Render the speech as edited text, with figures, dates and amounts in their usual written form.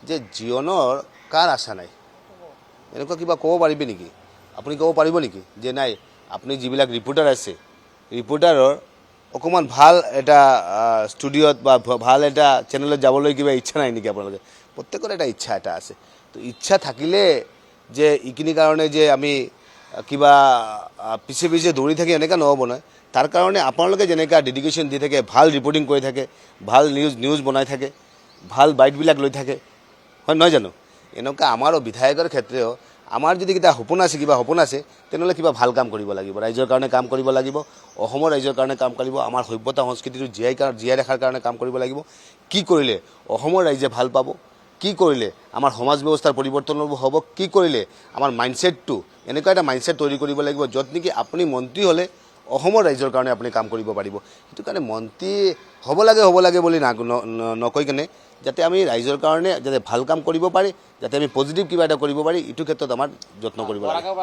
যে জীৱনৰ কাৰ আশা নাই এনেকুৱা কিবা ক'ব পাৰিবি নেকি আপুনি ক'ব পাৰিব নেকি যে নাই আপুনি যিবিলাক ৰিপৰ্টাৰ আছে ৰিপৰ্টাৰৰ অকমান ভাল এটা ষ্টুডিঅ'ত বা ভাল এটা চেনেলত যাবলৈ কিবা ইচ্ছা নাই নেকি আপোনালোকে প্ৰত্যেকৰ এটা ইচ্ছা এটা আছে তো ইচ্ছা থাকিলে যে ইখিনি কাৰণে যে আমি কিবা পিছে পিছে দৌৰি থাকি এনেকুৱা নহ'ব নহয় তাৰ কাৰণে আপোনালোকে যেনেকুৱা ডেডিকেশ্যন দি থাকে ভাল ৰিপৰ্টিং কৰি থাকে ভাল নিউজ বনাই থাকে ভাল বাইটবিলাক লৈ থাকে হয় নহয় জানো এনেকুৱা আমাৰো বিধায়কৰ ক্ষেত্ৰেও আমাৰ যদি কিবা সপোন আছে তেনেহ'লে কিবা ভাল কাম কৰিব লাগিব ৰাইজৰ কাৰণে কাম কৰিব লাগিব অসমৰ ৰাইজৰ কাৰণে কাম কৰিব আমাৰ সভ্যতা সংস্কৃতিটো জীয়াই ৰখাৰ কাৰণে কাম কৰিব লাগিব কি কৰিলে অসমৰ ৰাইজে ভাল পাব কি কৰিলে আমাৰ সমাজ ব্যৱস্থাৰ পৰিৱৰ্তন হ'ব কি কৰিলে আমাৰ মাইণ্ডছেটটো এনেকুৱা এটা মাইণ্ডছেট তৈৰি কৰিব লাগিব য'ত নেকি আপুনি মন্ত্ৰী হ'লে অসমৰ ৰাইজৰ কাৰণে আপুনি কাম কৰিব পাৰিব সেইটো কাৰণে মন্ত্ৰী হ'ব লাগে বুলি নকৈ কেনে যাতে আমি ৰাইজৰ কাৰণে যাতে ভাল কাম কৰিব পাৰি যাতে আমি পজিটিভ কিবা এটা কৰিব পাৰি এইটো ক্ষেত্ৰত আমাৰ যত্ন কৰিব লাগে